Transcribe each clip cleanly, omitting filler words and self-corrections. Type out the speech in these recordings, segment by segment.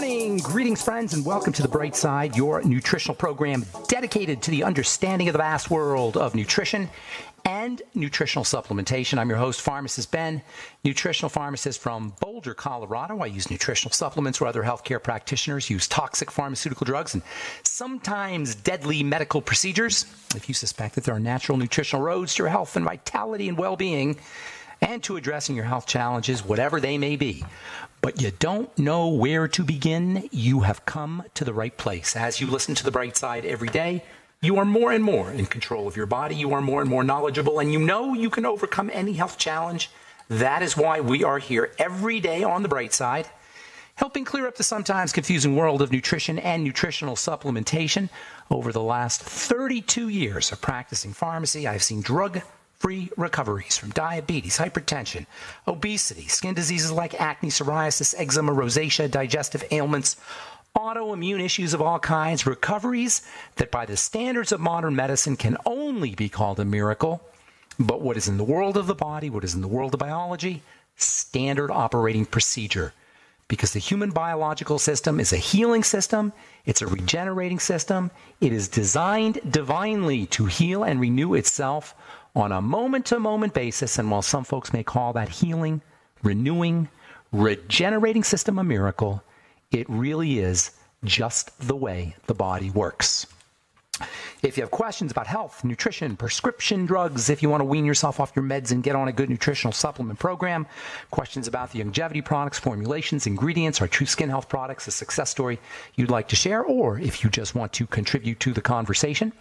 morning. Greetings, friends, and welcome to The Bright Side, your nutritional program dedicated to the understanding of the vast world of nutrition and nutritional supplementation. I'm your host, Pharmacist Ben, nutritional pharmacist from Boulder, Colorado. I use nutritional supplements where other healthcare practitioners use toxic pharmaceutical drugs and sometimes deadly medical procedures. If you suspect that there are natural nutritional roads to your health and vitality and well-being and to addressing your health challenges, whatever they may be, but you don't know where to begin, you have come to the right place. As you listen to The Bright Side every day, you are more and more in control of your body. You are more and more knowledgeable, and you know you can overcome any health challenge. That is why we are here every day on The Bright Side, helping clear up the sometimes confusing world of nutrition and nutritional supplementation. Over the last 32 years of practicing pharmacy, I've seen drug-free recoveries from diabetes, hypertension, obesity, skin diseases like acne, psoriasis, eczema, rosacea, digestive ailments, autoimmune issues of all kinds, recoveries that by the standards of modern medicine can only be called a miracle. But what is in the world of the body, what is in the world of biology, standard operating procedure. Because the human biological system is a healing system, it's a regenerating system, it is designed divinely to heal and renew itself on a moment-to-moment basis. And while some folks may call that healing, renewing, regenerating system a miracle, it really is just the way the body works. If you have questions about health, nutrition, prescription drugs, if you want to wean yourself off your meds and get on a good nutritional supplement program, questions about the longevity products, formulations, ingredients, our true skin health products, a success story you'd like to share, or if you just want to contribute to the conversation,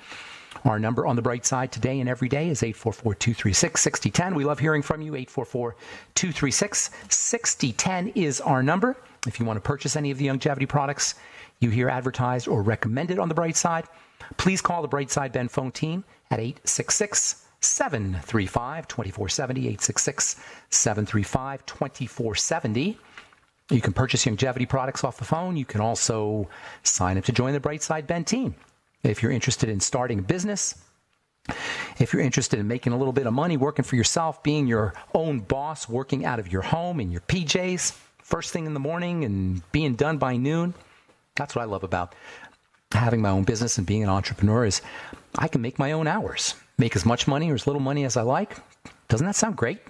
our number on The Bright Side today and every day is 844-236-6010. We love hearing from you. 844-236-6010 is our number. If you want to purchase any of the longevity products you hear advertised or recommended on The Bright Side, please call the Bright Side Ben phone team at 866-735-2470, 866-735-2470. You can purchase longevity products off the phone. You can also sign up to join the Bright Side Ben team. If you're interested in starting a business, if you're interested in making a little bit of money, working for yourself, being your own boss, working out of your home in your PJs, first thing in the morning and being done by noon, that's what I love about having my own business and being an entrepreneur is I can make my own hours, make as much money or as little money as I like. Doesn't that sound great?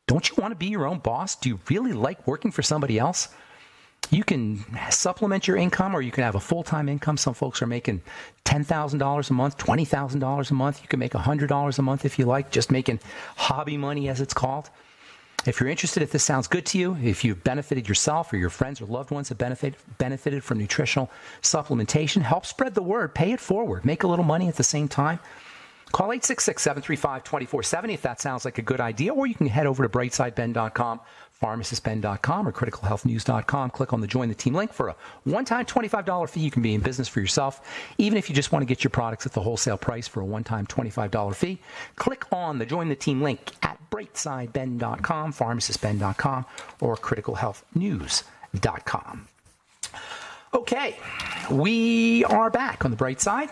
Don't you want to be your own boss? Do you really like working for somebody else? You can supplement your income, or you can have a full-time income. Some folks are making $10,000 a month, $20,000 a month. You can make $100 a month if you like, just making hobby money, as it's called. If you're interested, if this sounds good to you, if you've benefited yourself or your friends or loved ones have benefited from nutritional supplementation, help spread the word, pay it forward, make a little money at the same time. Call 866-735-2470 if that sounds like a good idea, or you can head over to brightsideben.com, pharmacistben.com, or criticalhealthnews.com. Click on the Join the Team link for a one-time $25 fee. You can be in business for yourself, even if you just want to get your products at the wholesale price for a one-time $25 fee. Click on the Join the Team link at brightsideben.com, pharmacistben.com, or criticalhealthnews.com. Okay, we are back on the Bright Side.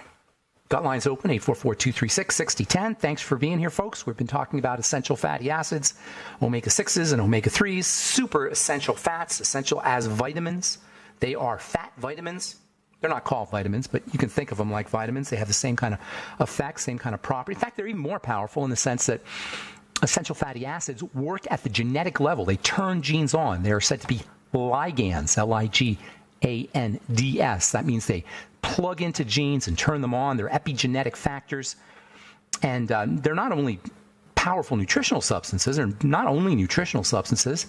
Got lines open, 844-236-6010. Thanks for being here, folks. We've been talking about essential fatty acids, omega-6s and omega-3s, super essential fats, essential as vitamins. They are fat vitamins. They're not called vitamins, but you can think of them like vitamins. They have the same kind of effect, same kind of property. In fact, they're even more powerful in the sense that essential fatty acids work at the genetic level. They turn genes on. They are said to be ligands, L-I-G-A-N-D-S. That means they plug into genes and turn them on. They're epigenetic factors. And they're not only powerful nutritional substances, they're not only nutritional substances,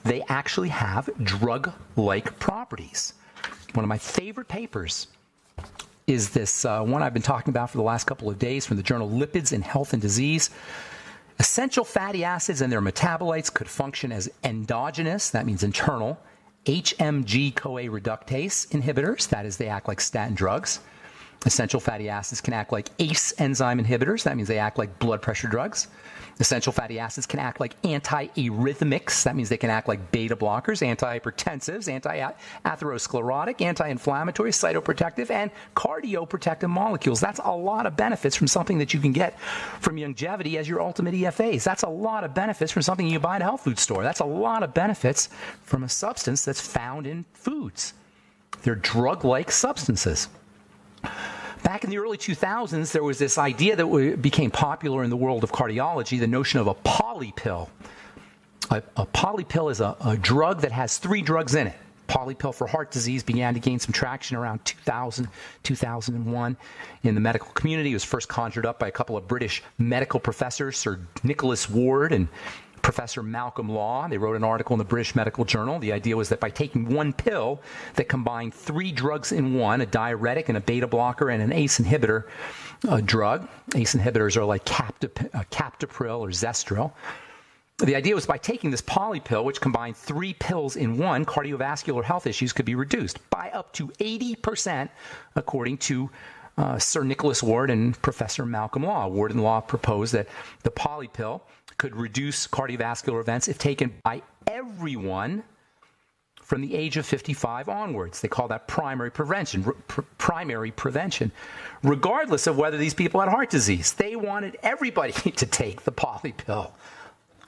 they actually have drug-like properties. One of my favorite papers is this one I've been talking about for the last couple of days from the journal Lipids in Health and Disease. Essential fatty acids and their metabolites could function as endogenous, that means internal, HMG-CoA reductase inhibitors, that is, they act like statin drugs. Essential fatty acids can act like ACE enzyme inhibitors, that means they act like blood pressure drugs. Essential fatty acids can act like antiarrhythmics, that means they can act like beta blockers, antihypertensives, anti-atherosclerotic, anti-inflammatory, cytoprotective, and cardioprotective molecules. That's a lot of benefits from something that you can get from longevity as your ultimate EFAs. That's a lot of benefits from something you buy at a health food store. That's a lot of benefits from a substance that's found in foods. They're drug-like substances. Back in the early 2000s, there was this idea that became popular in the world of cardiology, the notion of a polypill. A polypill is a drug that has 3 drugs in it. Polypill for heart disease began to gain some traction around 2000, 2001 in the medical community. It was first conjured up by a couple of British medical professors, Sir Nicholas Ward and Professor Malcolm Law. They wrote an article in the British Medical Journal. The idea was that by taking one pill that combined 3 drugs in one, a diuretic and a beta blocker and an ACE inhibitor drug. ACE inhibitors are like captopril or Zestril. The idea was by taking this polypill, which combined 3 pills in one, cardiovascular health issues could be reduced by up to 80%, according to Sir Nicholas Ward and Professor Malcolm Law. Ward and Law proposed that the polypill could reduce cardiovascular events if taken by everyone from the age of 55 onwards. They call that primary prevention, regardless of whether these people had heart disease. They wanted everybody to take the polypill.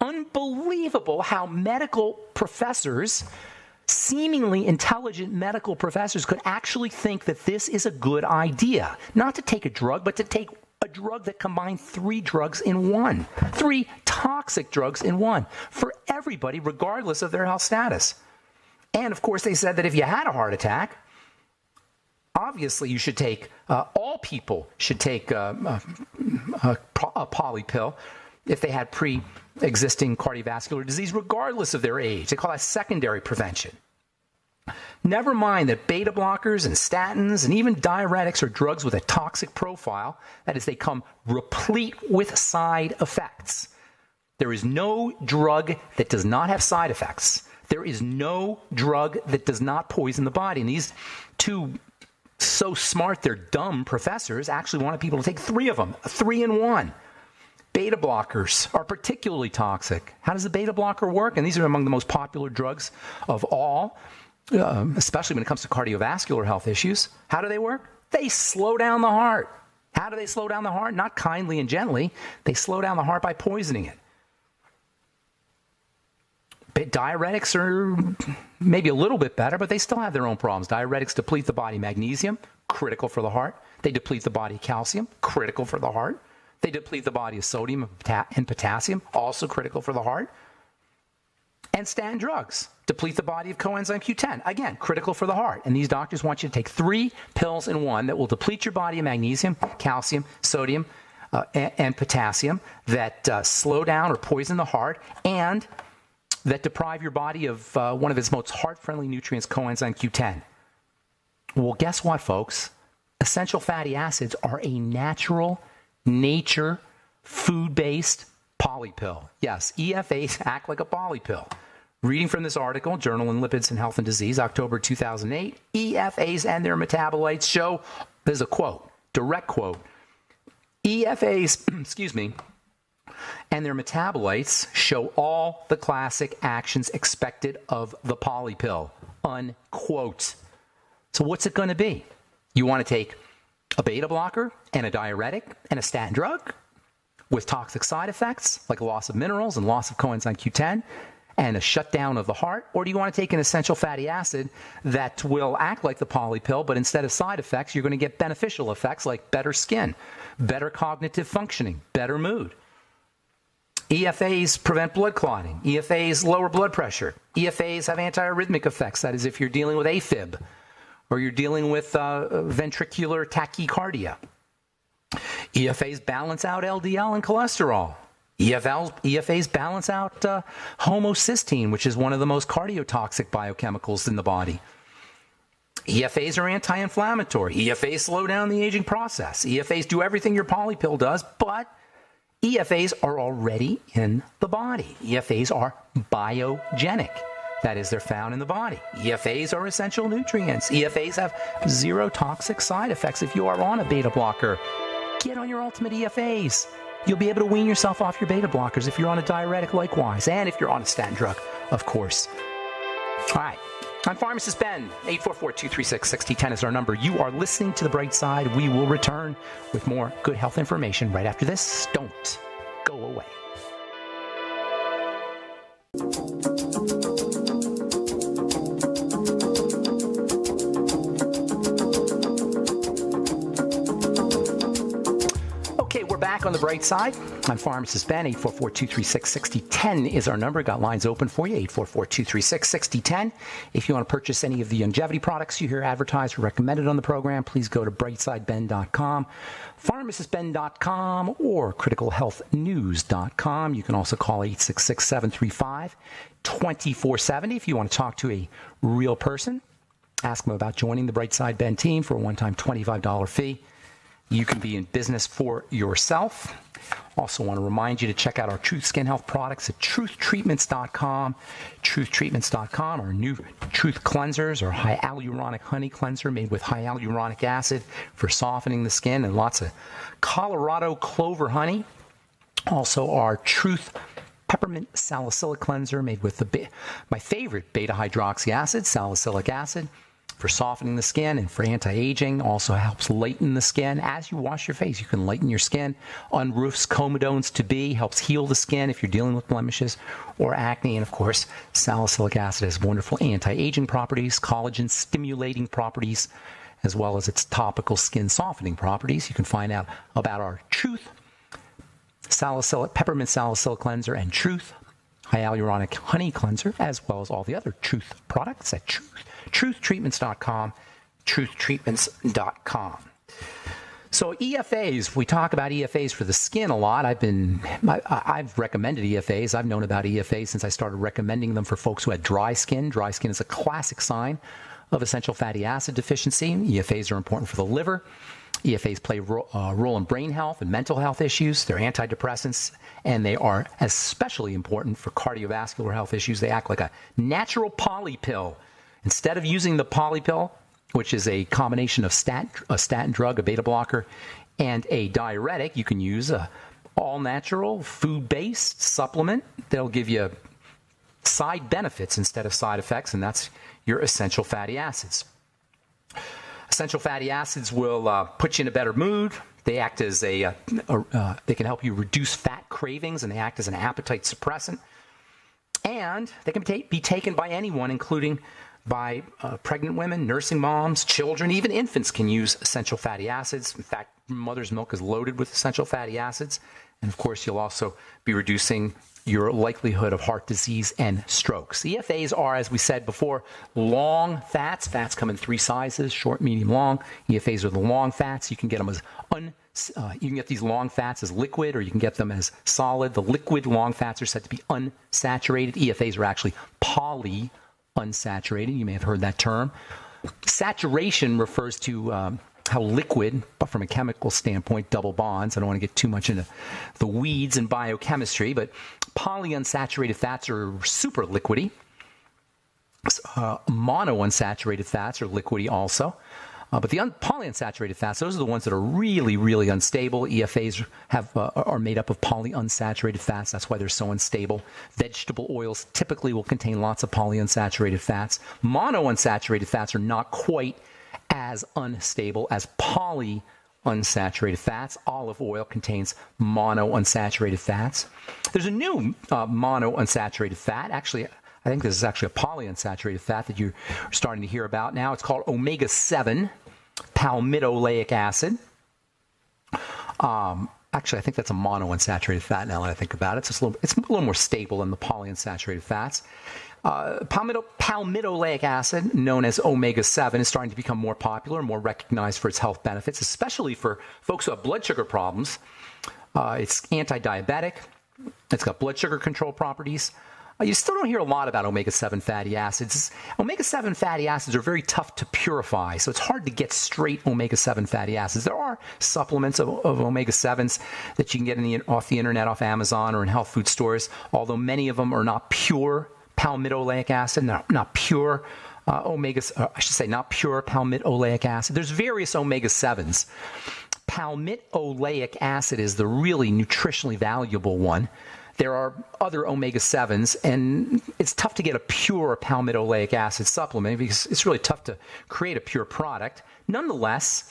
Unbelievable how medical professors, seemingly intelligent medical professors, could actually think that this is a good idea. Not to take a drug, but to take a drug that combined 3 drugs in one. 3 toxic drugs in one for everybody, regardless of their health status. And, of course, they said that if you had a heart attack, obviously you should take, all people should take a polypill if they had pre-existing cardiovascular disease, regardless of their age. They call that secondary prevention. Never mind that beta blockers and statins and even diuretics are drugs with a toxic profile. That is, they come replete with side effects. There is no drug that does not have side effects. There is no drug that does not poison the body. And these 2 so smart they're dumb professors actually wanted people to take 3 of them, 3 in 1. Beta blockers are particularly toxic. How does the beta blocker work? And these are among the most popular drugs of all, especially when it comes to cardiovascular health issues. How do they work? They slow down the heart. How do they slow down the heart? Not kindly and gently. They slow down the heart by poisoning it. Diuretics are maybe a little bit better, but they still have their own problems. Diuretics deplete the body magnesium, critical for the heart. They deplete the body calcium, critical for the heart. They deplete the body of sodium and potassium, also critical for the heart. And statin drugs deplete the body of coenzyme Q10, again, critical for the heart. And these doctors want you to take 3 pills in one that will deplete your body of magnesium, calcium, sodium, and potassium, that slow down or poison the heart, and that deprive your body of one of its most heart-friendly nutrients, coenzyme Q10. Well, guess what, folks? Essential fatty acids are a natural nature, food-based polypill. Yes, EFAs act like a polypill. Reading from this article, Journal in Lipids and Health and Disease, October 2008, EFAs and their metabolites show, there's a quote, direct quote, EFAs, and their metabolites show all the classic actions expected of the polypill, unquote. So what's it going to be? You want to take a beta blocker and a diuretic and a statin drug with toxic side effects like loss of minerals and loss of coenzyme Q10 and a shutdown of the heart? Or do you want to take an essential fatty acid that will act like the polypill, but instead of side effects, you're going to get beneficial effects like better skin, better cognitive functioning, better mood? EFAs prevent blood clotting. EFAs lower blood pressure. EFAs have antiarrhythmic effects. That is, if you're dealing with AFib or you're dealing with ventricular tachycardia. EFAs balance out LDL and cholesterol. EFAs balance out homocysteine, which is one of the most cardiotoxic biochemicals in the body. EFAs are anti-inflammatory. EFAs slow down the aging process. EFAs do everything your polypill does, but EFAs are already in the body. EFAs are biogenic. That is, they're found in the body. EFAs are essential nutrients. EFAs have 0 toxic side effects. If you are on a beta blocker, get on your ultimate EFAs. You'll be able to wean yourself off your beta blockers if you're on a diuretic likewise, and if you're on a statin drug, of course. All right. I'm Pharmacist Ben. 844-236-6010 is our number. You are listening to The Bright Side. We will return with more good health information right after this. Don't go away. back on the bright side. I'm Pharmacist Ben. 844-236-6010 is our number. Got lines open for you. 844-236-6010. If you want to purchase any of the longevity products you hear advertised or recommended on the program, please go to brightsideben.com, pharmacistben.com, or criticalhealthnews.com. You can also call 866-735-2470 if you want to talk to a real person. Ask them about joining the Brightside Ben team for a one-time $25 fee. You can be in business for yourself. Also want to remind you to check out our Truth Skin Health products at truthtreatments.com. Truthtreatments.com, our new Truth Cleansers, or hyaluronic honey cleanser made with hyaluronic acid for softening the skin and lots of Colorado clover honey. Also our Truth Peppermint Salicylic Cleanser made with my favorite beta-hydroxy acid, salicylic acid, for softening the skin and for anti-aging. Also helps lighten the skin. As you wash your face, you can lighten your skin. Unroofs comedones to be, helps heal the skin if you're dealing with blemishes or acne. And of course, salicylic acid has wonderful anti-aging properties, collagen stimulating properties, as well as its topical skin softening properties. You can find out about our Truth Peppermint Salicylic Cleanser and Truth Hyaluronic Honey Cleanser, as well as all the other Truth products at truthtreatments.com, truthtreatments.com. So EFAs, we talk about EFAs for the skin a lot. I've recommended EFAs. I've known about EFAs since I started recommending them for folks who had dry skin. Dry skin is a classic sign of essential fatty acid deficiency. EFAs are important for the liver. EFAs play a role in brain health and mental health issues. They're antidepressants, and they are especially important for cardiovascular health issues. They act like a natural poly pill. Instead of using the poly pill, which is a combination of a statin drug, a beta blocker, and a diuretic, you can use a all-natural, food-based supplement that'll give you side benefits instead of side effects, and that's your essential fatty acids. Essential fatty acids will put you in a better mood. They act as they can help you reduce fat cravings, and they act as an appetite suppressant. And they can be taken by anyone, including by pregnant women, nursing moms, children, even infants can use essential fatty acids. In fact, mother's milk is loaded with essential fatty acids. And of course, you'll also be reducing your likelihood of heart disease and strokes. EFAs are, as we said before, long fats. Fats come in three sizes: short, medium, long. EFAs are the long fats. You can get them as you can get these long fats as liquid, or you can get them as solid. The liquid long fats are said to be unsaturated. EFAs are actually polyunsaturated. You may have heard that term. Saturation refers to how liquid, but from a chemical standpoint, double bonds. I don't want to get too much into the weeds in biochemistry, but polyunsaturated fats are super liquidy. Monounsaturated fats are liquidy also. But the polyunsaturated fats, those are the ones that are really, really unstable. EFAs are made up of polyunsaturated fats. That's why they're so unstable. Vegetable oils typically will contain lots of polyunsaturated fats. Monounsaturated fats are not quite as unstable as polyunsaturated fats. Olive oil contains monounsaturated fats. There's a new monounsaturated fat. Actually, I think this is actually a polyunsaturated fat that you're starting to hear about now. It's called omega-7 palmitoleic acid. Actually, I think that's a monounsaturated fat now that I think about it. It's a little more stable than the polyunsaturated fats. Palmitoleic acid, known as omega-7, is starting to become more popular, more recognized for its health benefits, especially for folks who have blood sugar problems. It's anti-diabetic. It's got blood sugar control properties. You still don't hear a lot about omega-7 fatty acids. Omega-7 fatty acids are very tough to purify, so it's hard to get straight omega-7 fatty acids. There are supplements of omega-7s that you can get off the internet, off Amazon, or in health food stores, although many of them are not pure palmitoleic acid, not pure not pure palmitoleic acid. There's various omega-7s. Palmitoleic acid is the really nutritionally valuable one. There are other omega-7s, and it's tough to get a pure palmitoleic acid supplement because it's really tough to create a pure product. Nonetheless,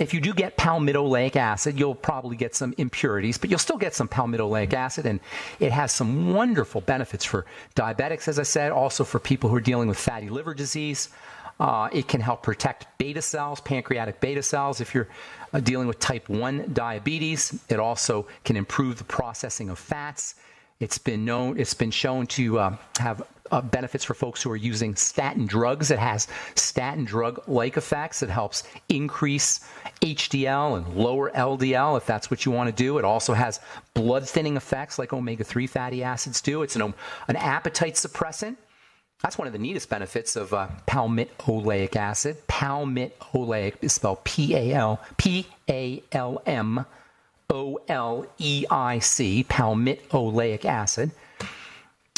if you do get palmitoleic acid, you'll probably get some impurities, but you'll still get some palmitoleic acid, and it has some wonderful benefits for diabetics, as I said, also for people who are dealing with fatty liver disease. It can help protect beta cells, pancreatic beta cells. If you're dealing with type 1 diabetes, it also can improve the processing of fats. It's been shown to have benefits for folks who are using statin drugs. It has statin drug-like effects. It helps increase HDL and lower LDL if that's what you want to do. It also has blood-thinning effects like omega-3 fatty acids do. It's an appetite suppressant. That's one of the neatest benefits of palmitoleic acid. Palmitoleic is spelled P-A-L-M-O-L-E-I-C, palmitoleic acid.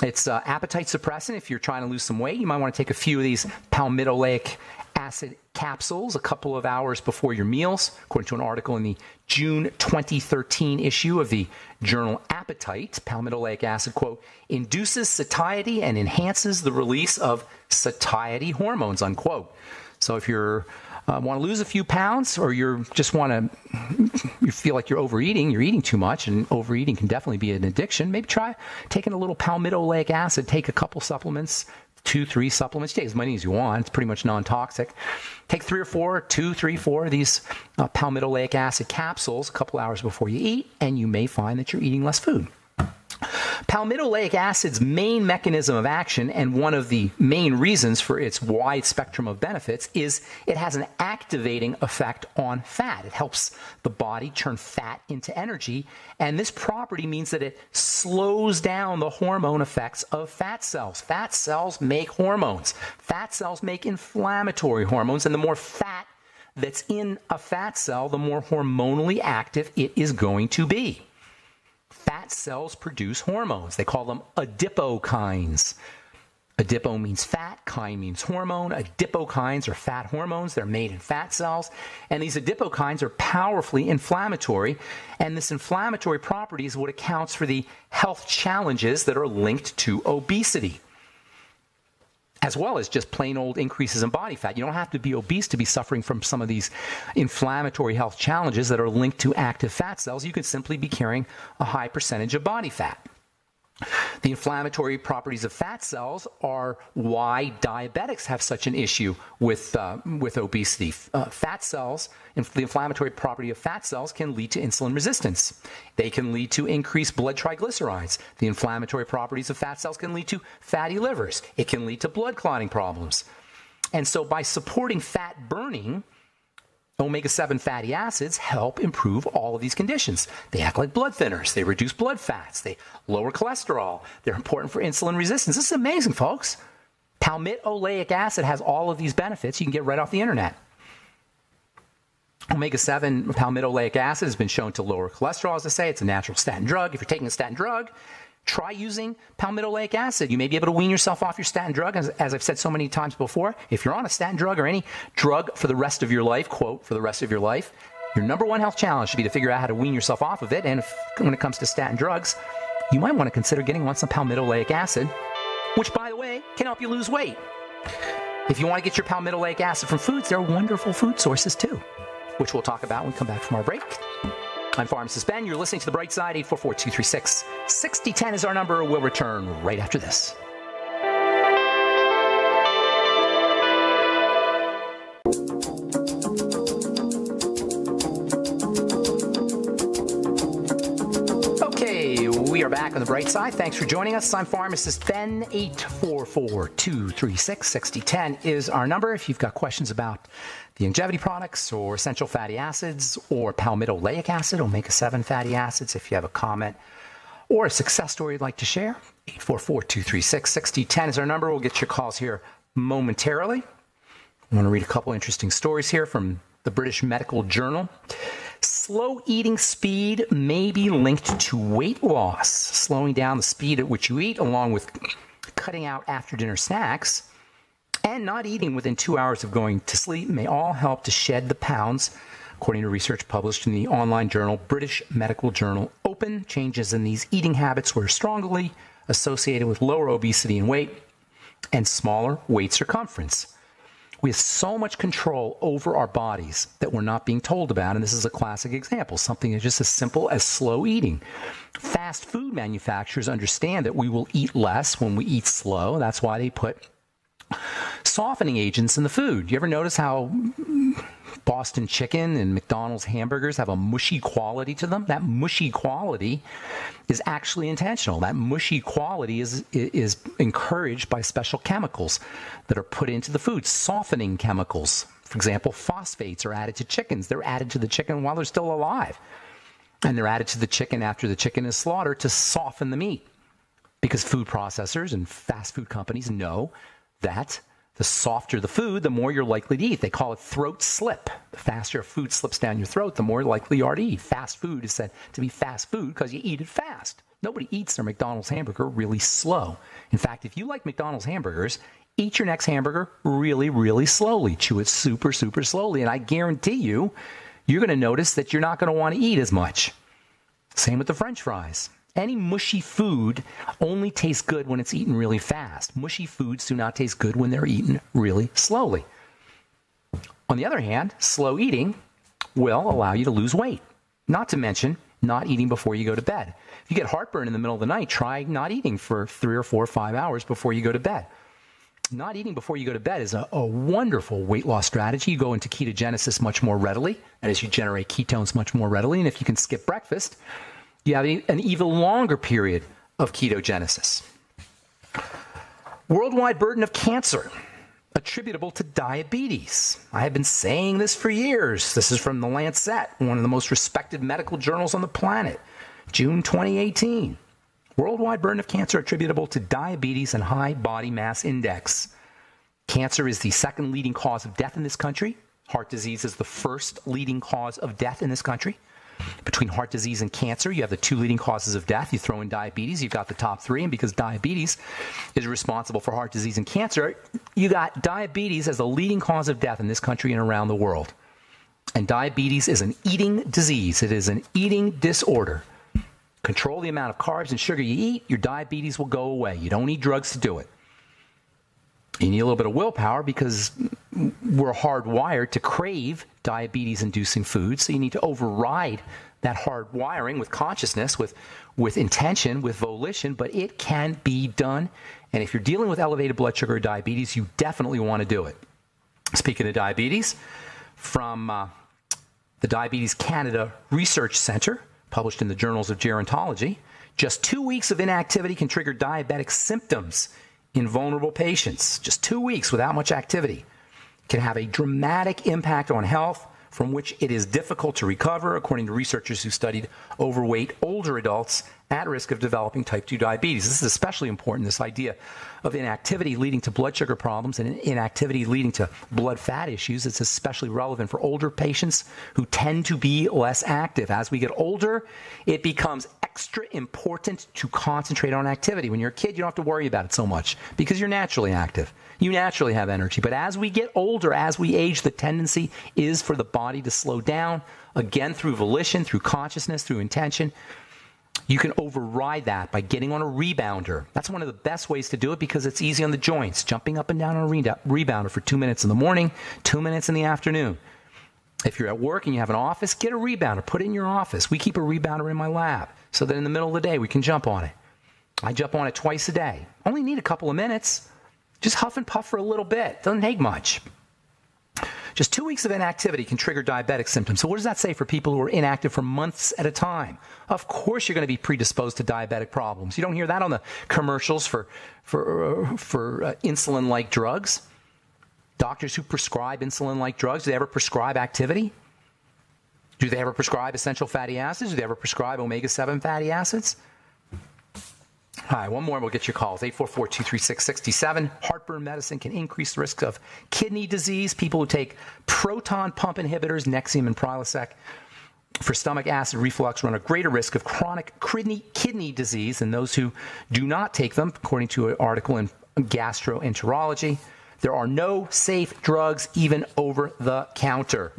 It's appetite suppressant. If you're trying to lose some weight, you might want to take a few of these palmitoleic acid capsules a couple of hours before your meals, according to an article in the June 2013 issue of the journal Appetite. Palmitoleic acid, quote, induces satiety and enhances the release of satiety hormones, unquote. So if you're want to lose a few pounds, or you feel like you're overeating, you're eating too much, and overeating can definitely be an addiction, maybe try taking a little palmitoleic acid. Take a couple supplements, 2-3 supplements. Take as many as you want. It's pretty much non-toxic. Take 3 or 4, 2, 3, 4 of these palmitoleic acid capsules a couple hours before you eat, and you may find that you're eating less food. Palmitoleic acid's main mechanism of action, and one of the main reasons for its wide spectrum of benefits, is it has an activating effect on fat. It helps the body turn fat into energy, and this property means that it slows down the hormone effects of fat cells. Fat cells make hormones. Fat cells make inflammatory hormones, and the more fat that's in a fat cell, the more hormonally active it is going to be. Fat cells produce hormones. They call them adipokines. Adipo means fat, kine means hormone. Adipokines are fat hormones. They're made in fat cells. And these adipokines are powerfully inflammatory. And this inflammatory property is what accounts for the health challenges that are linked to obesity, as well as just plain old increases in body fat. You don't have to be obese to be suffering from some of these inflammatory health challenges that are linked to active fat cells. You can simply be carrying a high percentage of body fat. The inflammatory properties of fat cells are why diabetics have such an issue with obesity. Fat cells, the inflammatory property of fat cells can lead to insulin resistance. They can lead to increased blood triglycerides. The inflammatory properties of fat cells can lead to fatty livers. It can lead to blood clotting problems. And so by supporting fat burning, omega-7 fatty acids help improve all of these conditions. They act like blood thinners. They reduce blood fats. They lower cholesterol. They're important for insulin resistance. This is amazing, folks. Palmitoleic acid has all of these benefits you can get right off the internet. Omega-7 palmitoleic acid has been shown to lower cholesterol, as I say. It's a natural statin drug. If you're taking a statin drug, try using palmitoleic acid. You may be able to wean yourself off your statin drug. As I've said so many times before, if you're on a statin drug or any drug for the rest of your life, quote, for the rest of your life, your number one health challenge should be to figure out how to wean yourself off of it. And when it comes to statin drugs, you might want to consider getting on some palmitoleic acid, which, by the way, can help you lose weight. If you want to get your palmitoleic acid from foods, there are wonderful food sources too, which we'll talk about when we come back from our break. I'm Pharmacist Ben. You're listening to The Bright Side. 844-236-6010 is our number. We'll return right after this. Okay, we are back on The Bright Side. Thanks for joining us. I'm Pharmacist Ben. 844-236-6010 is our number. If you've got questions about the longevity products or essential fatty acids or palmitoleic acid, omega-7 fatty acids, if you have a comment or a success story you'd like to share, 844-236-6010 is our number. We'll get your calls here momentarily. I want to read a couple interesting stories here from the British Medical Journal. Slow eating speed may be linked to weight loss. Slowing down the speed at which you eat, along with cutting out after-dinner snacks, and not eating within 2 hours of going to sleep, may all help to shed the pounds, according to research published in the online journal British Medical Journal Open. Changes in these eating habits were strongly associated with lower obesity and weight and smaller waist circumference. We have so much control over our bodies that we're not being told about, and this is a classic example, something just as simple as slow eating. Fast food manufacturers understand that we will eat less when we eat slow. That's why they put Softening agents in the food. You ever notice how Boston chicken and McDonald's hamburgers have a mushy quality to them? That mushy quality is actually intentional. That mushy quality is encouraged by special chemicals that are put into the food, softening chemicals. For example, phosphates are added to chickens. They're added to the chicken while they're still alive. And they're added to the chicken after the chicken is slaughtered to soften the meat. Because food processors and fast food companies know that the softer the food, the more you're likely to eat. They call it throat slip. The faster a food slips down your throat, the more likely you are to eat. Fast food is said to be fast food because you eat it fast. Nobody eats their McDonald's hamburger really slow. In fact, if you like McDonald's hamburgers, eat your next hamburger really, really slowly. Chew it super, super slowly. And I guarantee you, you're going to notice that you're not going to want to eat as much. Same with the French fries. Any mushy food only tastes good when it's eaten really fast. Mushy foods do not taste good when they're eaten really slowly. On the other hand, slow eating will allow you to lose weight. Not to mention not eating before you go to bed. If you get heartburn in the middle of the night, try not eating for 3 or 4 or 5 hours before you go to bed. Not eating before you go to bed is a wonderful weight loss strategy. You go into ketogenesis much more readily, and as you generate ketones much more readily, and if you can skip breakfast, you have an even longer period of ketogenesis. Worldwide burden of cancer attributable to diabetes. I have been saying this for years. This is from The Lancet, one of the most respected medical journals on the planet, June 2018. Worldwide burden of cancer attributable to diabetes and high body mass index. Cancer is the second leading cause of death in this country. Heart disease is the first leading cause of death in this country. Between heart disease and cancer, you have the 2 leading causes of death. You throw in diabetes, you've got the top 3. And because diabetes is responsible for heart disease and cancer, you got diabetes as the leading cause of death in this country and around the world. And diabetes is an eating disease. It is an eating disorder. Control the amount of carbs and sugar you eat, your diabetes will go away. You don't need drugs to do it. You need a little bit of willpower because we're hardwired to crave diabetes-inducing foods. So you need to override that hardwiring with consciousness, with intention, with volition, but it can be done. And if you're dealing with elevated blood sugar or diabetes, you definitely want to do it. Speaking of diabetes, from the Diabetes Canada Research Centre, published in the Journals of Gerontology, just 2 weeks of inactivity can trigger diabetic symptoms in vulnerable patients. Just 2 weeks without much activity can have a dramatic impact on health from which it is difficult to recover, according to researchers who studied overweight older adults at risk of developing type 2 diabetes. This is especially important, this idea of inactivity leading to blood sugar problems and inactivity leading to blood fat issues. It's especially relevant for older patients who tend to be less active. As we get older, it becomes extra important to concentrate on activity. When you're a kid, you don't have to worry about it so much because you're naturally active. You naturally have energy. But as we get older, as we age, the tendency is for the body to slow down, again, through volition, through consciousness, through intention. You can override that by getting on a rebounder. That's one of the best ways to do it because it's easy on the joints. Jumping up and down on a rebounder for 2 minutes in the morning, 2 minutes in the afternoon. If you're at work and you have an office, get a rebounder. Put it in your office. We keep a rebounder in my lab so that in the middle of the day we can jump on it. I jump on it twice a day. Only need a couple of minutes. Just huff and puff for a little bit. Doesn't take much. Just 2 weeks of inactivity can trigger diabetic symptoms. So what does that say for people who are inactive for months at a time? Of course you're going to be predisposed to diabetic problems. You don't hear that on the commercials for insulin-like drugs. Doctors who prescribe insulin-like drugs, do they ever prescribe activity? Do they ever prescribe essential fatty acids? Do they ever prescribe omega-7 fatty acids? All right, one more and we'll get your calls. 844-236-6067. Heartburn medicine can increase the risk of kidney disease. People who take proton pump inhibitors, Nexium and Prilosec, for stomach acid reflux run a greater risk of chronic kidney disease than those who do not take them, according to an article in Gastroenterology. There are no safe drugs, even over the counter.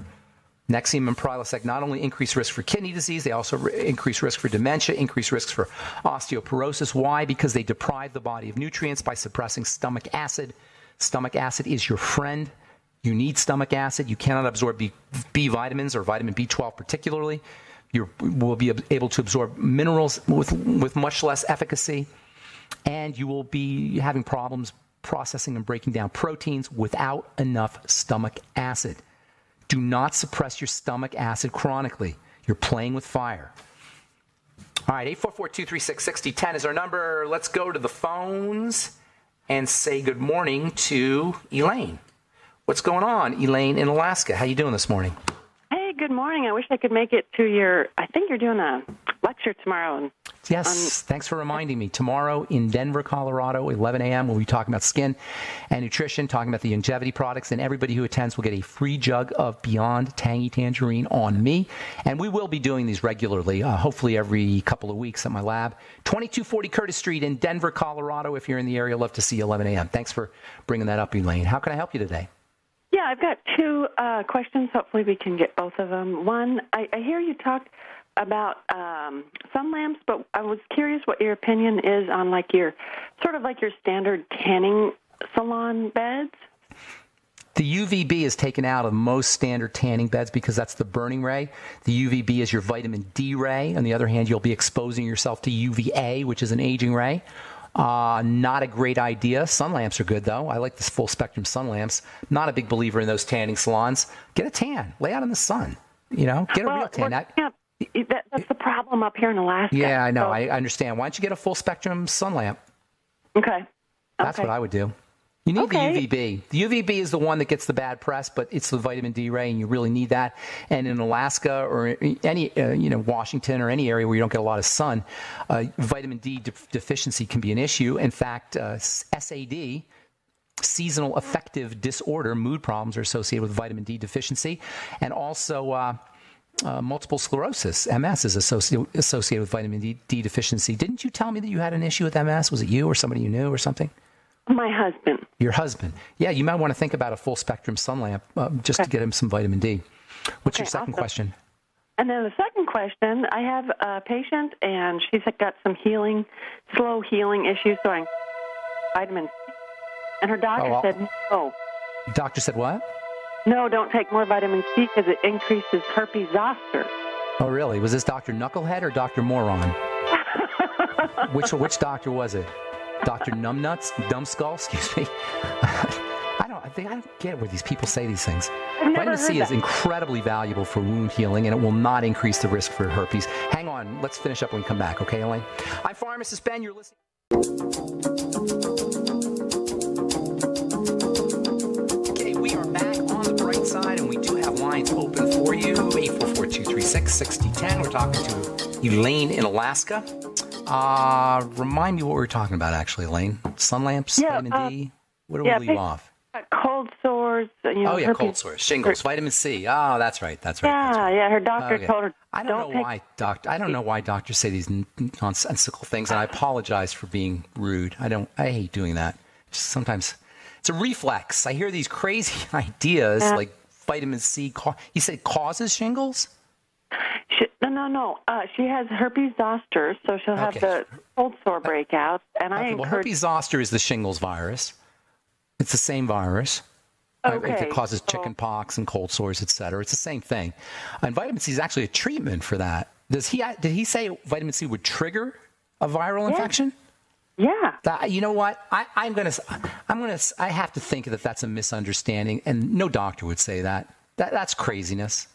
Nexium and Prilosec not only increase risk for kidney disease, they also increase risk for dementia, increase risks for osteoporosis. Why? Because they deprive the body of nutrients by suppressing stomach acid. Stomach acid is your friend. You need stomach acid. You cannot absorb B vitamins or vitamin B12 particularly. You will be able to absorb minerals with much less efficacy, and you will be having problems processing and breaking down proteins without enough stomach acid. Do not suppress your stomach acid chronically. You're playing with fire. All right, 844-236-6010 is our number. Let's go to the phones and say good morning to Elaine. What's going on, Elaine in Alaska? How you doing this morning? Hey, good morning. I wish I could make it to I think you're doing a lecture tomorrow. Yes, thanks for reminding me. Tomorrow in Denver, Colorado, 11 a.m., we'll be talking about skin and nutrition, talking about the longevity products, and everybody who attends will get a free jug of Beyond Tangy Tangerine on me. And we will be doing these regularly, hopefully every couple of weeks at my lab. 2240 Curtis Street in Denver, Colorado. If you're in the area, love to see you 11 a.m. Thanks for bringing that up, Elaine. How can I help you today? Yeah, I've got two questions. Hopefully we can get both of them. One, I hear you talk about sun lamps, but I was curious what your opinion is on your standard tanning salon beds. The UVB is taken out of most standard tanning beds because that's the burning ray. The UVB is your vitamin D ray. On the other hand, you'll be exposing yourself to UVA, which is an aging ray. Not a great idea. Sun lamps are good, though. I like the full spectrum sun lamps. Not a big believer in those tanning salons. Get a tan. Lay out in the sun. Get a real tan. That's the problem up here in Alaska. Yeah, I know. I understand. Why don't you get a full spectrum sun lamp? Okay. That's what I would do. You need the UVB. The UVB is the one that gets the bad press, but it's the vitamin D ray, and you really need that. And in Alaska or any, Washington or any area where you don't get a lot of sun, vitamin D deficiency can be an issue. In fact, SAD, seasonal affective disorder, mood problems are associated with vitamin D deficiency, and also multiple sclerosis, MS, is associated with vitamin D deficiency. Didn't you tell me that you had an issue with MS? Was it you or somebody you knew or something? My husband. Your husband. Yeah, you might want to think about a full spectrum sun lamp just to get him some vitamin D. What's your second question? And then the second question, I have a patient and she's got some slow healing issues, so I'm vitamin C. And her doctor said no. Doctor said what? No, don't take more vitamin C because it increases herpes zoster. Oh, really? Was this Dr. Knucklehead or Dr. Moron? Which doctor was it? Dr. Numbnuts? Dumbskull? Excuse me. I don't get where these people say these things. Vitamin C is incredibly valuable for wound healing, and it will not increase the risk for herpes. Hang on. Let's finish up when we come back. Okay, Elaine? I'm Pharmacist Ben. You're listening. Okay, we are back on the bright side, and we do have lines open for you. 844-236-6010. We're talking to Elaine in Alaska. Remind me what we were talking about, actually, Elaine. Sun lamps, vitamin D. What do we leave off? Cold sores. Cold sores, shingles, vitamin C. Oh, that's right. Yeah, her doctor told her. I don't know why doctors say these nonsensical things, and I apologize for being rude. I hate doing that. Sometimes it's a reflex. I hear these crazy ideas like vitamin C. You said causes shingles? No. She has herpes zoster, so she'll have the cold sore breakouts. And herpes zoster is the shingles virus. It's the same virus. It causes chicken pox and cold sores, etc. It's the same thing. And vitamin C is actually a treatment for that. Did he say vitamin C would trigger a viral infection? Yeah. You know what? I have to think that that's a misunderstanding, and no doctor would say that. That's craziness.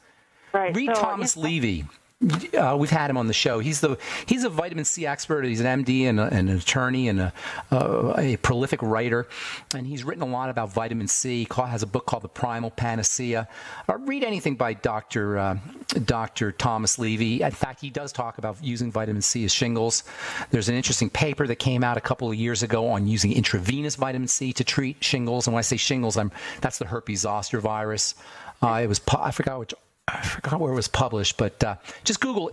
Right. Read Thomas Levy. We've had him on the show. He's a vitamin C expert. He's an MD and an attorney and a prolific writer, and he's written a lot about vitamin C. Has a book called The Primal Panacea. Read anything by Dr. Thomas Levy. In fact, he does talk about using vitamin C as shingles. There's an interesting paper that came out a couple of years ago on using intravenous vitamin C to treat shingles. And when I say shingles, that's the herpes zoster virus. I forgot where it was published, but just Google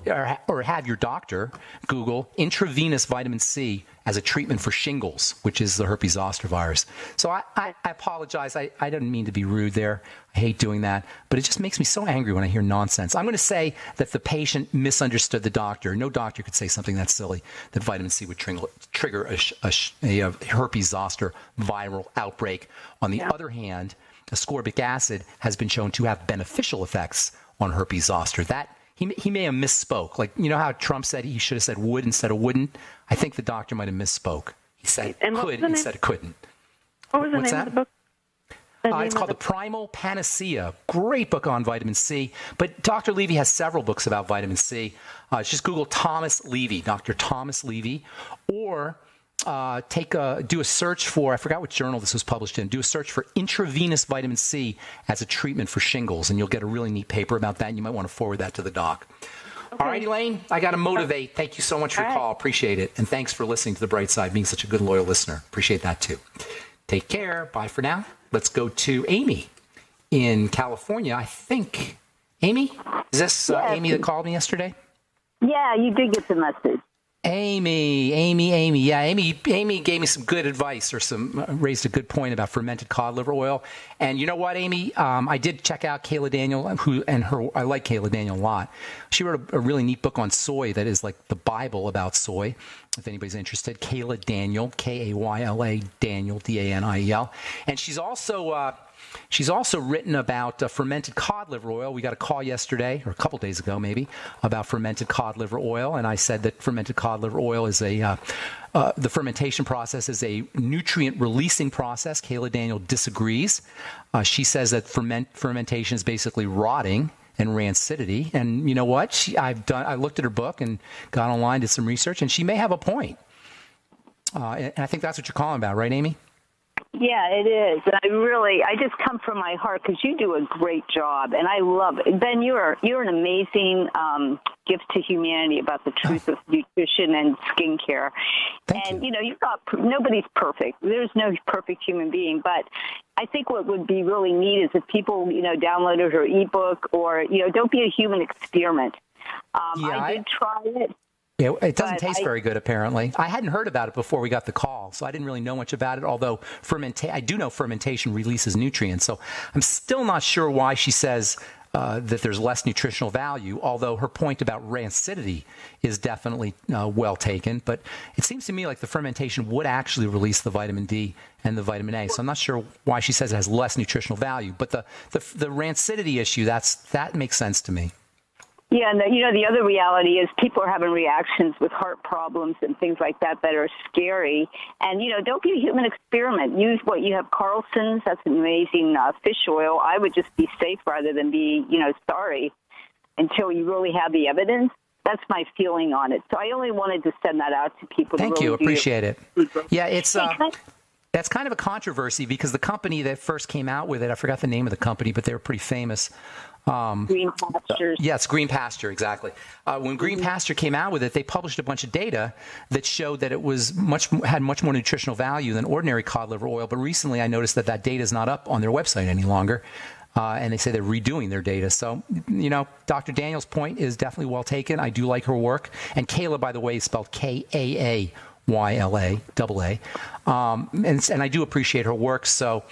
or have your doctor Google intravenous vitamin C as a treatment for shingles, which is the herpes zoster virus. So I apologize. I didn't mean to be rude there. I hate doing that, but it just makes me so angry when I hear nonsense. I'm going to say that the patient misunderstood the doctor. No doctor could say something that silly, that vitamin C would trigger a herpes zoster viral outbreak. On the other hand, ascorbic acid has been shown to have beneficial effects on herpes zoster. That he may have misspoke. Like, you know how Trump said he should have said would instead of wouldn't? I think the doctor might have misspoke. He said could instead of couldn't. What was the What's name that? of the book? It's called The Primal Panacea. Great book on vitamin C. But Dr. Levy has several books about vitamin C. Just Google Thomas Levy, Dr. Thomas Levy, or do a search for, I forgot what journal this was published in, do a search for intravenous vitamin C as a treatment for shingles, and you'll get a really neat paper about that, and you might want to forward that to the doc. Okay. All right, Elaine, I got to motivate. Thank you so much for your call. Appreciate it. And thanks for listening to The Bright Side, being such a good, loyal listener. Appreciate that, too. Take care. Bye for now. Let's go to Amy in California. I think. Amy? Is this Amy that called me yesterday? Yeah, you did get the message. Amy. Yeah, Amy gave me some good advice, or raised a good point about fermented cod liver oil. And you know what, Amy? I did check out Kayla Daniel, I like Kayla Daniel a lot. She wrote a really neat book on soy that is like the Bible about soy. If anybody's interested, Kayla Daniel, Kayla Daniel, Daniel. And she's also written about fermented cod liver oil. We got a call yesterday, or a couple days ago maybe, about fermented cod liver oil. And I said that fermented cod liver oil is the fermentation process is a nutrient-releasing process. Kayla Daniel disagrees. She says that fermentation is basically rotting and rancidity. And you know what? I looked at her book and got online, did some research, and she may have a point. And I think that's what you're calling about, right, Amy? Yeah, it is. I just come from my heart because you do a great job, and I love it. Ben, you're an amazing gift to humanity about the truth of nutrition and skincare. Thank you. Nobody's perfect. There's no perfect human being, but I think what would be really neat is if people, downloaded her ebook, or don't be a human experiment. I did try it. Yeah, it doesn't taste very good, apparently. I hadn't heard about it before we got the call, so I didn't really know much about it, although I do know fermentation releases nutrients. So I'm still not sure why she says that there's less nutritional value, although her point about rancidity is definitely well taken. But it seems to me like the fermentation would actually release the vitamin D and the vitamin A. So I'm not sure why she says it has less nutritional value. But the rancidity issue, that makes sense to me. Yeah, and the other reality is people are having reactions with heart problems and things like that are scary. And, don't be a human experiment. Use what you have, Carlson's. That's an amazing fish oil. I would just be safe rather than be, sorry until you really have the evidence. That's my feeling on it. So I only wanted to send that out to people. Thank you. Appreciate it. Yeah, it's... That's kind of a controversy because the company that first came out with it, I forgot the name of the company, but they were pretty famous. Green Pastures. Yes, Green Pasture, exactly. When Green Pasture came out with it, they published a bunch of data that showed that it had much more nutritional value than ordinary cod liver oil. But recently I noticed that data is not up on their website any longer. And they say they're redoing their data. So, Dr. Daniel's point is definitely well taken. I do like her work. And Kayla, by the way, is spelled Kaaaa. YLA. And I do appreciate her work, so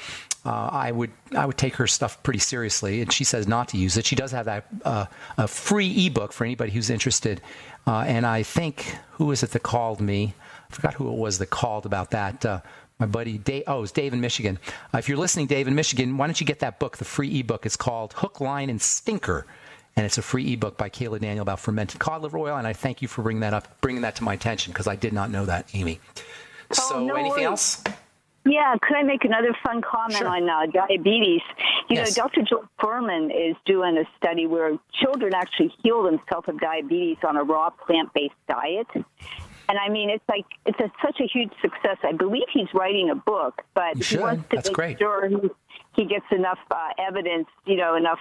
I would take her stuff pretty seriously. And she says not to use it. She does have that a free ebook for anybody who's interested. And I think, who is it that called me? I forgot who it was that called about that. My buddy Dave. Oh, it's Dave in Michigan. If you're listening, Dave in Michigan, why don't you get that book, the free ebook? It's called Hook, Line, and Stinker. And it's a free ebook by Kayla Daniel about fermented cod liver oil. And I thank you for bringing that to my attention, because I did not know that, Amy. So anything else? Yeah, could I make another fun comment on diabetes? Yes. Dr. Joel Furman is doing a study where children actually heal themselves of diabetes on a raw plant-based diet. And I mean, it's such a huge success. I believe he's writing a book, but he wants to make sure he gets enough evidence, enough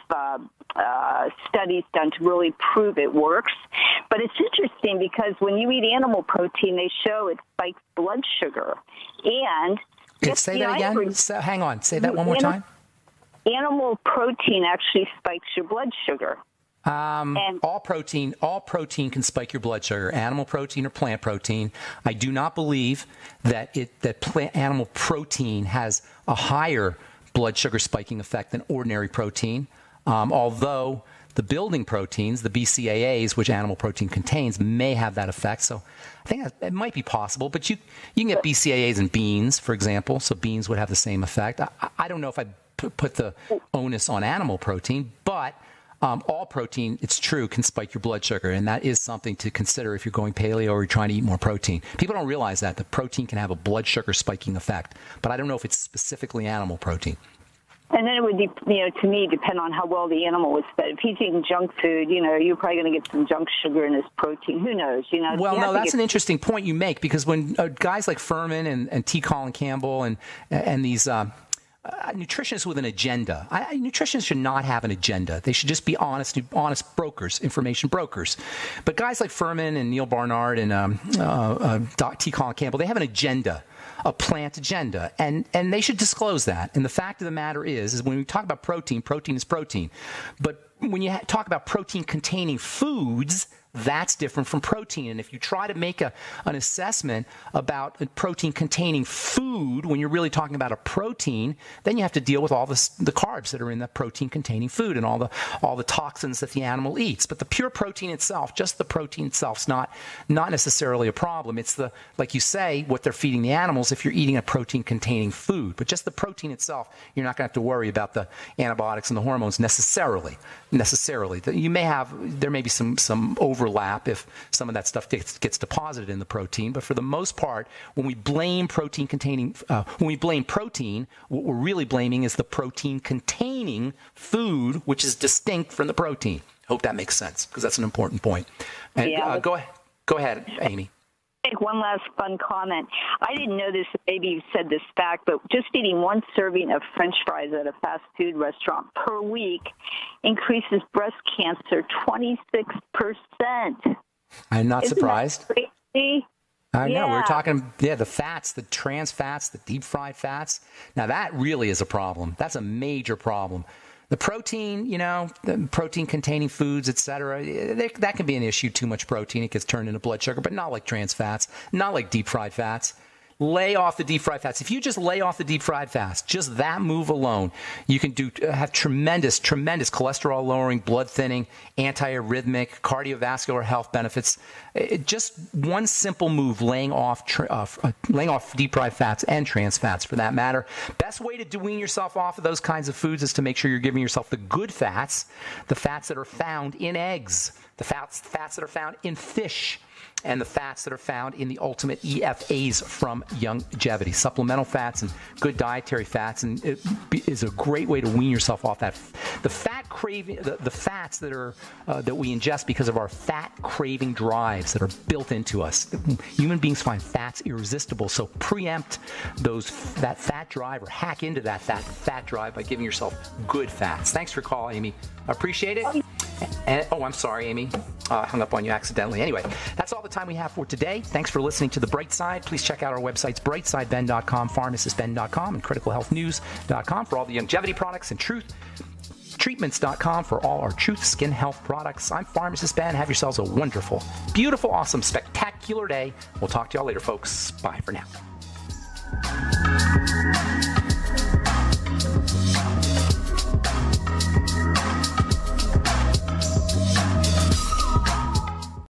studies done to really prove it works. But it's interesting because when you eat animal protein, they show it spikes blood sugar. And say that again. Hang on. Say that one more time. Animal protein actually spikes your blood sugar. All protein can spike your blood sugar, animal protein or plant protein. I do not believe that animal protein has a higher blood sugar spiking effect than ordinary protein, although the building proteins, the BCAAs, which animal protein contains, may have that effect. So I think it might be possible, but you can get BCAAs in beans, for example, so beans would have the same effect. I don't know if I'd put the onus on animal protein, but all protein, it's true, can spike your blood sugar, and that is something to consider if you're going paleo or you're trying to eat more protein. People don't realize that the protein can have a blood sugar spiking effect, but I don't know if it's specifically animal protein. And then it would, to me, depend on how well the animal was fed. If he's eating junk food, you're probably going to get some junk sugar in his protein. Who knows? Well, no, that's an interesting point you make, because when guys like Furman and T. Colin Campbell and these nutritionists with an agenda, nutritionists should not have an agenda. They should just be honest brokers, information brokers. But guys like Furman and Neil Barnard and T. Colin Campbell, they have an agenda, a plant agenda, and they should disclose that. And the fact of the matter is when we talk about protein, protein is protein. But when you talk about protein-containing foods, that's different from protein. And if you try to make an assessment about a protein-containing food when you're really talking about a protein, then you have to deal with all the carbs that are in the protein-containing food and all the toxins that the animal eats. But the pure protein itself, just the protein itself, is not necessarily a problem. It's like you say, what they're feeding the animals if you're eating a protein-containing food. But just the protein itself, you're not going to have to worry about the antibiotics and the hormones necessarily. There may be some overlap if some of that stuff gets deposited in the protein, but for the most part, when we blame protein, what we're really blaming is the protein-containing food, which is distinct from the protein. Hope that makes sense, because that's an important point. And yeah. Go ahead, Amy. Make one last fun comment. I didn't know this, maybe you said this fact, but just eating one serving of French fries at a fast food restaurant per week increases breast cancer 26%. I'm not surprised. That crazy? I know. We're talking, the fats, the trans fats, the deep fried fats. Now, that really is a problem. That's a major problem. The protein, the protein-containing foods, et cetera, that can be an issue. Too much protein, it gets turned into blood sugar, but not like trans fats, not like deep-fried fats. Lay off the deep-fried fats. If you just lay off the deep-fried fats, just that move alone, you can have tremendous cholesterol-lowering, blood-thinning, anti-arrhythmic, cardiovascular health benefits. Just one simple move, laying off deep-fried fats and trans fats, for that matter. Best way to wean yourself off of those kinds of foods is to make sure you're giving yourself the good fats, the fats that are found in eggs, the fats that are found in fish, and the fats that are found in the ultimate EFAs from Youngevity, supplemental fats and good dietary fats, and it is a great way to wean yourself off that. The fat craving, the fats that are that we ingest because of our fat craving drives that are built into us. Human beings find fats irresistible, so preempt that fat drive or hack into that fat drive by giving yourself good fats. Thanks for calling, Amy. Appreciate it. And, I'm sorry, Amy. Hung up on you accidentally. Anyway, that's all the time we have for today. Thanks for listening to The Bright Side. Please check out our websites, brightsideben.com, pharmacistben.com, and criticalhealthnews.com for all the longevity products, and treatments.com for all our Truth Skin Health products. I'm Pharmacist Ben. Have yourselves a wonderful, beautiful, awesome, spectacular day. We'll talk to y'all later, folks. Bye for now.